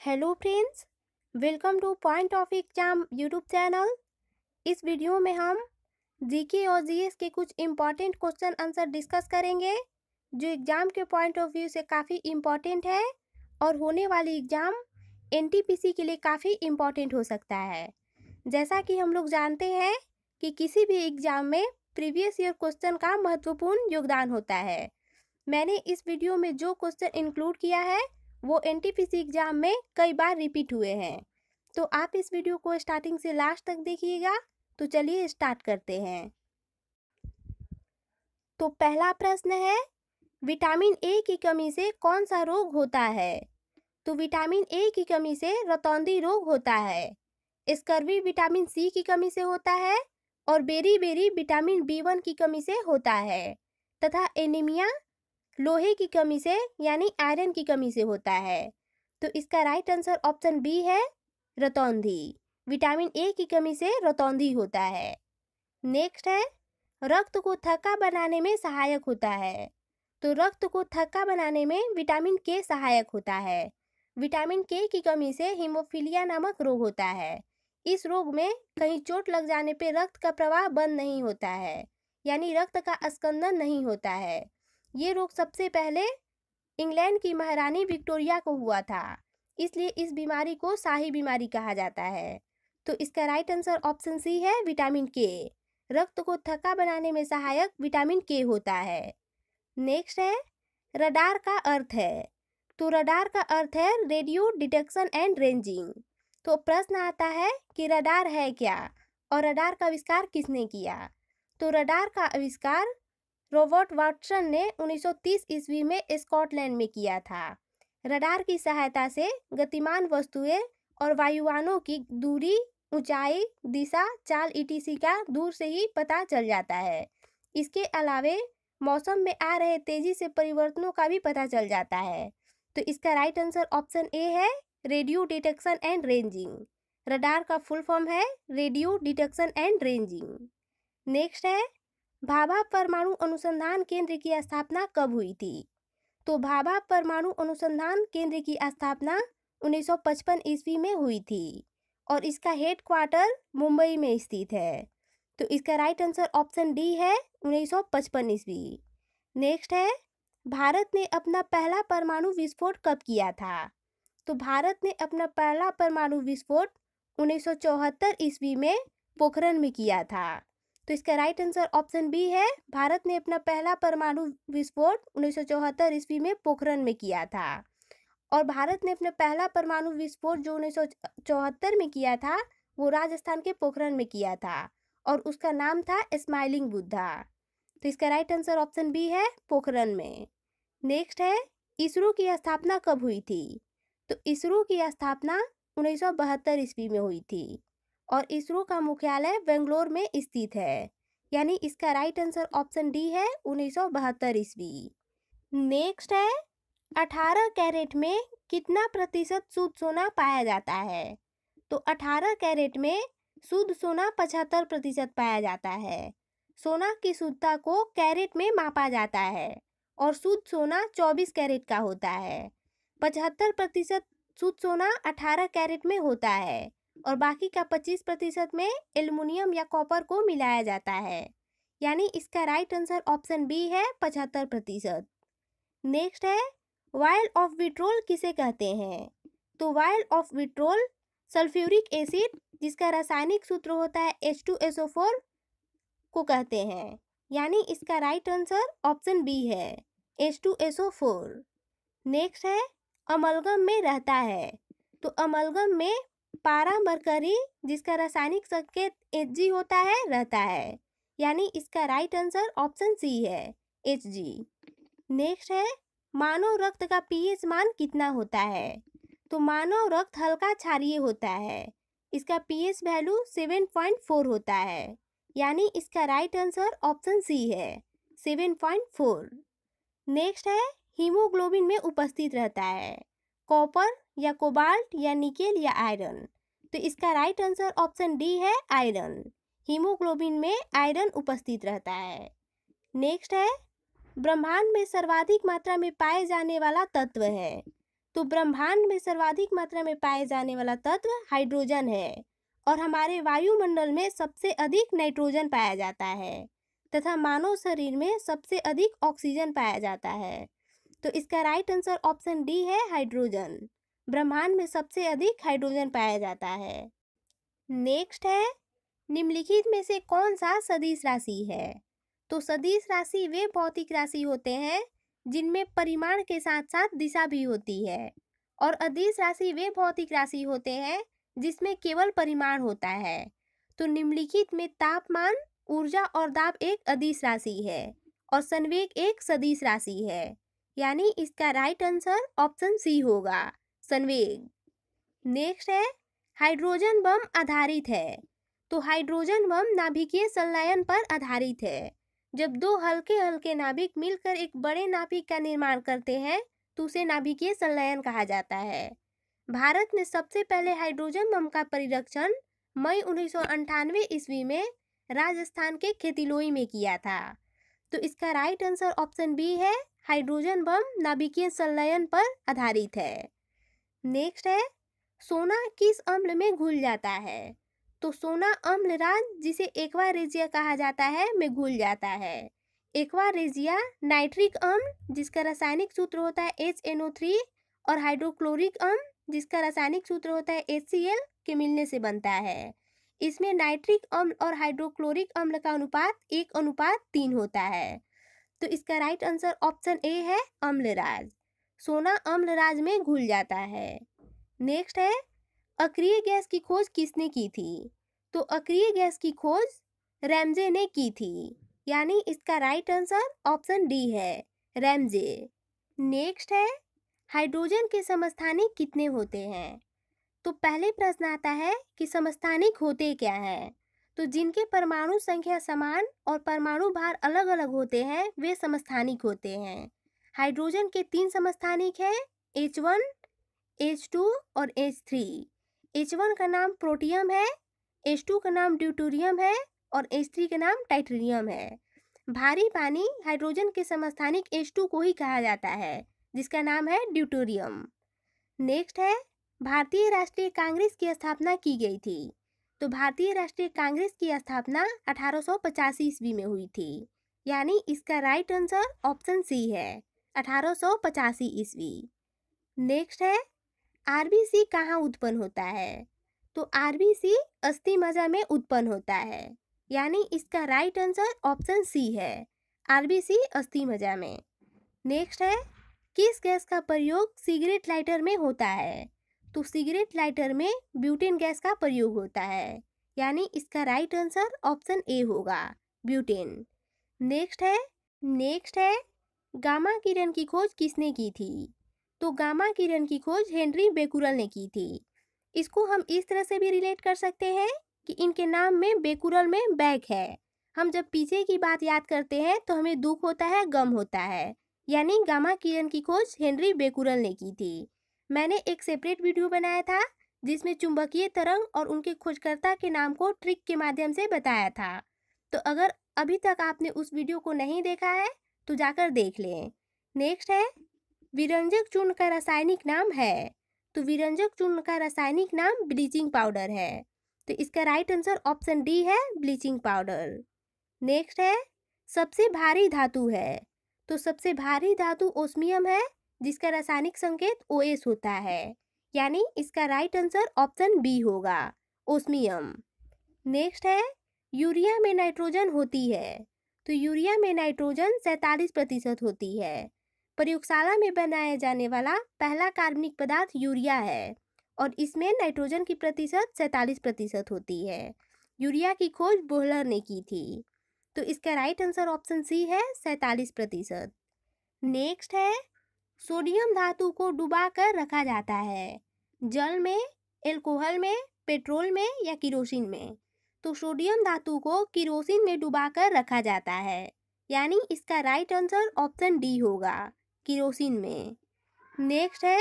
Hello friends, welcome two point of exam YouTube channel. इस video में हम GK और जीएस के कुछ इम्पॉर्टेंट क्वेश्चन आंसर डिस्कस करेंगे जो एग्ज़ाम के पॉइंट ऑफ व्यू से काफ़ी इम्पॉर्टेंट है और होने वाली एग्ज़ाम एनटीपीसी के लिए काफ़ी इम्पॉर्टेंट हो सकता है। जैसा कि हम लोग जानते हैं कि किसी भी एग्ज़ाम में प्रीवियस ईयर क्वेश्चन का महत्वपूर्ण योगदान होता है। मैंने इस वीडियो में जो क्वेश्चन इंक्लूड किया है वो एनटीपीसी एग्जाम में कई बार रिपीट हुए हैं, तो आप इस वीडियो को स्टार्टिंग से लास्ट तक देखिएगा। तो चलिए स्टार्ट करते हैं। तो पहला प्रश्न है, विटामिन ए की कमी से कौन सा रोग होता है? तो विटामिन ए की कमी से रतौंधी रोग होता है। स्कर्वी विटामिन सी की कमी से होता है और बेरी विटामिन बी1 की कमी से होता है तथा एनीमिया लोहे की कमी से यानी आयरन की कमी से होता है। तो इसका राइट आंसर ऑप्शन बी है, रतौंधी। विटामिन ए की कमी से रतौंधी होता है। नेक्स्ट है, रक्त को थक्का बनाने में सहायक होता है। तो रक्त को थक्का बनाने में विटामिन के सहायक होता है। विटामिन के की कमी से हीमोफीलिया नामक रोग होता है। इस रोग में कहीं चोट लग जाने पर रक्त का प्रवाह बंद नहीं होता है, यानी रक्त का अस्कंदन नहीं होता है। ये रोग सबसे पहले इंग्लैंड की महारानी विक्टोरिया को हुआ था, इसलिए इस बीमारी को शाही बीमारी कहा जाता है। तो इसका राइट आंसर ऑप्शन सी है, विटामिन के। रक्त को थक्का बनाने में सहायक विटामिन के होता है। नेक्स्ट है, रडार का अर्थ है। तो रडार का अर्थ है रेडियो डिटेक्शन एंड रेंजिंग। तो प्रश्न आता है कि रडार है क्या और रडार का आविष्कार किसने किया? तो रडार का आविष्कार रॉबर्ट वाटसन ने 1930 ईस्वी में स्कॉटलैंड में किया था। रडार की सहायता से गतिमान वस्तुएं और वायुयानों की दूरी, ऊंचाई, दिशा, चाल ईटीसी का दूर से ही पता चल जाता है। इसके अलावे मौसम में आ रहे तेजी से परिवर्तनों का भी पता चल जाता है। तो इसका राइट आंसर ऑप्शन ए है, radio detection and ranging. Radar का फुल फॉर्म है radio detection and ranging. Next है, भाभा परमाणु अनुसंधान केंद्र की स्थापना कब हुई थी? तो भाभा परमाणु अनुसंधान केंद्र की स्थापना 1955 ईस्वी में हुई थी और इसका हेड क्वार्टर मुंबई में स्थित है। तो इसका राइट आंसर ऑप्शन डी है, 1955 ईस्वी। नेक्स्ट है, भारत ने अपना पहला परमाणु विस्फोट कब किया था? तो भारत ने अपना पहला परमाणु विस्फोट 1974 ईस्वी में पोखरण में किया था। तो इसका राइट आंसर ऑप्शन बी है, भारत ने अपना पहला परमाणु विस्फोट 1974 ईस्वी में पोखरण में किया था। और भारत ने अपना पहला परमाणु विस्फोट जो 1974 में किया था वो राजस्थान के पोखरण में किया था और उसका नाम था स्माइलिंग बुद्धा। तो इसका राइट आंसर ऑप्शन बी है, पोखरण में। नेक्स्ट है, इसरो की स्थापना कब हुई थी? तो इसरो की स्थापना 1972 ईस्वी में हुई थी और इसरो का मुख्यालय बेंगलोर में स्थित है, यानी इसका राइट आंसर ऑप्शन डी है, 1972 ईस्वी। नेक्स्ट है, 18 कैरेट में कितना प्रतिशत शुद्ध सोना पाया जाता है? तो 18 कैरेट में शुद्ध सोना 75% पाया जाता है। सोना की शुद्धता को कैरेट में मापा जाता है और शुद्ध सोना 24 कैरेट का होता है। 75% शुद्ध सोना 18 कैरेट में होता है और बाकी का 25% में एल्युमिनियम या कॉपर को मिलाया जाता है, यानी इसका राइट आंसर ऑप्शन बी है, 75%। नेक्स्ट है, वायल ऑफ विट्रोल किसे कहते हैं? तो oil of vitriol sulphuric acid जिसका रासायनिक सूत्र होता है H2SO4 को कहते हैं, यानी इसका राइट आंसर ऑप्शन बी है, H2SO4। नेक्स्ट है, अमलगम में रहता है। तो अमलगम में पारा मरकरी जिसका रासायनिक संकेत Hg होता है रहता है, यानी इसका राइट आंसर ऑप्शन सी है, Hg। नेक्स्ट है, मानव रक्त का पीएच मान कितना होता है? तो मानव रक्त हल्का क्षारीय होता है, इसका पीएच वैल्यू 7.4 होता है, यानी इसका राइट आंसर ऑप्शन सी है, 7.4। नेक्स्ट है, हीमोग्लोबिन में उपस्थित रहता है कॉपर या कोबाल्ट या निकेल या आयरन। तो इसका राइट आंसर ऑप्शन डी है, आयरन। हीमोग्लोबिन में आयरन उपस्थित रहता है। नेक्स्ट है, ब्रह्मांड में सर्वाधिक मात्रा में पाए जाने वाला तत्व है। तो ब्रह्मांड में सर्वाधिक मात्रा में पाए जाने वाला तत्व हाइड्रोजन है और हमारे वायुमंडल में सबसे अधिक नाइट्रोजन पाया जाता है तथा मानव शरीर में सबसे अधिक ऑक्सीजन पाया जाता है। तो इसका राइट आंसर ऑप्शन डी है, हाइड्रोजन। ब्रह्मांड में सबसे अधिक हाइड्रोजन पाया जाता है। नेक्स्ट है, निम्नलिखित में से कौन सा सदिश राशि है? तो सदिश राशि वे भौतिक राशि होते हैं जिनमें परिमाण के साथ साथ दिशा भी होती है, और अदिश राशि वे भौतिक राशि होते हैं जिसमें केवल परिमाण होता है। तो निम्नलिखित में तापमान, ऊर्जा और दाब एक अदिश राशि है और संवेग एक सदिश राशि है, यानी इसका राइट आंसर ऑप्शन सी होगा, संवेग। नेक्स्ट है, हाइड्रोजन बम आधारित है। तो हाइड्रोजन बम नाभिकीय संलयन पर आधारित है। जब दो हल्के हल्के नाभिक मिलकर एक बड़े नाभिक का निर्माण करते हैं तो उसे नाभिकीय संलयन कहा जाता है। भारत ने सबसे पहले हाइड्रोजन बम का परीक्षण मई 1998 ईस्वी में राजस्थान के खेतिलोई में किया था। तो इसका राइट आंसर ऑप्शन बी है, हाइड्रोजन बम नाभिकीय संलयन पर आधारित है। नेक्स्ट है, सोना किस अम्ल में घुल जाता है? तो सोना अम्लराज, जिसे एक्वा रेजिया कहा जाता है, में घुल जाता है। एक्वा रेजिया नाइट्रिक अम्ल जिसका रासायनिक सूत्र होता है HNO3 और हाइड्रोक्लोरिक अम्ल जिसका रासायनिक सूत्र होता है HCl के मिलने से बनता है। इसमें नाइट्रिक अम्ल और हाइड्रोक्लोरिक अम्ल का अनुपात 1:3 होता है। तो इसका राइट आंसर ऑप्शन ए है, अम्लराज। सोना अम्लराज में घुल जाता है। नेक्स्ट है, अक्रिय गैस की खोज किसने की थी? तो अक्रिय गैस की खोज रैमजे ने की थी, यानी इसका राइट आंसर ऑप्शन डी है, रैमजे। नेक्स्ट है, हाइड्रोजन के समस्थानिक कितने होते हैं? तो पहले प्रश्न आता है कि समस्थानिक होते क्या हैं? तो जिनके परमाणु संख्या समान और परमाणु भार अलग अलग होते हैं वे समस्थानिक होते हैं। हाइड्रोजन के 3 समस्थानिक हैं, H1, H2 और H3। H1 का नाम प्रोटियम है, H2 का नाम ड्यूटेरियम है और H3 का नाम टाइटेरियम है। भारी पानी हाइड्रोजन के समस्थानिक H2 को ही कहा जाता है, जिसका नाम है ड्यूटेरियम। नेक्स्ट है, भारतीय राष्ट्रीय कांग्रेस की स्थापना की गई थी। तो भारतीय राष्ट्रीय कांग्रेस की स्थापना 1885 ईस्वी में हुई थी, यानी इसका राइट आंसर ऑप्शन सी है, 1885 ईस्वी। नेक्स्ट है, आरबीसी कहाँ उत्पन्न होता है? तो आरबीसी अस्थि मज्जा में उत्पन्न होता है, यानी इसका राइट आंसर ऑप्शन सी है, आरबीसी अस्थि मज्जा में। नेक्स्ट है, किस गैस का प्रयोग सिगरेट लाइटर में होता है? तो सिगरेट लाइटर में ब्यूटेन गैस का प्रयोग होता है, यानी इसका राइट आंसर ऑप्शन ए होगा, ब्यूटेन। नेक्स्ट है, गामा किरण की खोज किसने की थी? तो गामा किरण की खोज हेनरी बेकुरल ने की थी। इसको हम इस तरह से भी रिलेट कर सकते हैं कि इनके नाम में बेकुरल में बैक है। हम जब पीछे की बात याद करते हैं तो हमें दुख होता है, गम होता है, यानी गामा किरण की खोज हेनरी बेकुरल ने की थी। मैंने एक सेपरेट वीडियो बनाया था जिसमें चुंबकीय तरंग और उनके खोजकर्ता के नाम को ट्रिक के माध्यम से बताया था। तो अगर अभी तक आपने उस वीडियो को नहीं देखा है तो जाकर देख लें। नेक्स्ट है, विरंजक चूर्ण का रासायनिक नाम है। तो विरंजक चूर्ण का रासायनिक नाम ब्लीचिंग पाउडर है, तो इसका राइट आंसर ऑप्शन डी है, ब्लीचिंग पाउडर। नेक्स्ट है, सबसे भारी धातु है। तो सबसे भारी धातु ओस्मियम है, जिसका रासायनिक संकेत OS होता है, यानी इसका राइट आंसर ऑप्शन बी होगा, ओस्मियम। नेक्स्ट है, यूरिया में नाइट्रोजन होती है। तो यूरिया में नाइट्रोजन 47% होती है। प्रयोगशाला में बनाया जाने वाला पहला कार्बनिक पदार्थ यूरिया है और इसमें नाइट्रोजन की प्रतिशत 47% होती है। यूरिया की खोज बोहलर ने की थी, तो इसका राइट आंसर ऑप्शन सी है, 47%। नेक्स्ट है, सोडियम धातु को डुबा कर रखा जाता है, जल में, एल्कोहल में, पेट्रोल में या किरोसिन में? तो सोडियम धातु को किरोसिन में डुबा कर रखा जाता है, यानी इसका राइट आंसर ऑप्शन डी होगा, किरोसिन में। नेक्स्ट है,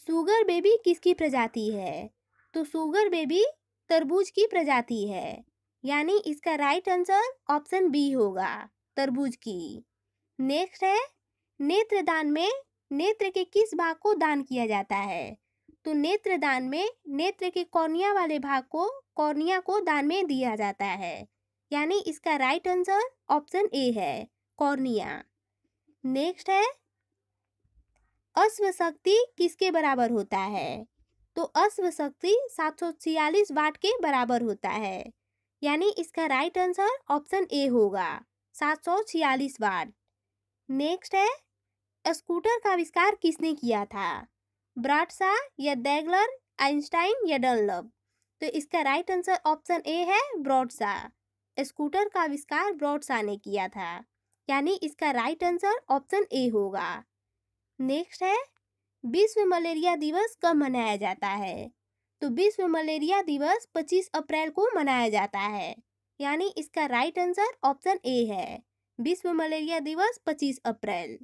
शुगर बेबी किसकी प्रजाति है? तो शुगर बेबी तरबूज की प्रजाति है, यानी इसका राइट आंसर ऑप्शन बी होगा, तरबूज की। नेक्स्ट है, नेत्रदान में नेत्र के किस भाग को दान किया जाता है? तो नेत्रदान में नेत्र के कॉर्निया वाले भाग को, कॉर्निया को दान में दिया जाता है। यानी इसका राइट आंसर ऑप्शन ए है, कॉर्निया। नेक्स्ट है, अश्व शक्ति किसके बराबर होता है? तो अश्व शक्ति 746 वाट के बराबर होता है। यानी इसका राइट आंसर ऑप्शन ए होगा, 746 वाट। नेक्स्ट है, स्कूटर का आविष्कार किसने किया था? ब्राडशा या दैगलर, आइंस्टाइन या डनलप? तो इसका राइट आंसर ऑप्शन ए है, ब्राडशा। स्कूटर का आविष्कार ब्राडशा ने किया था। यानी इसका राइट आंसर ऑप्शन ए होगा। नेक्स्ट है, विश्व मलेरिया दिवस कब मनाया जाता है? तो विश्व मलेरिया दिवस 25 अप्रैल को मनाया जाता है। यानी इसका राइट आंसर ऑप्शन ए है, विश्व मलेरिया दिवस 25 अप्रैल।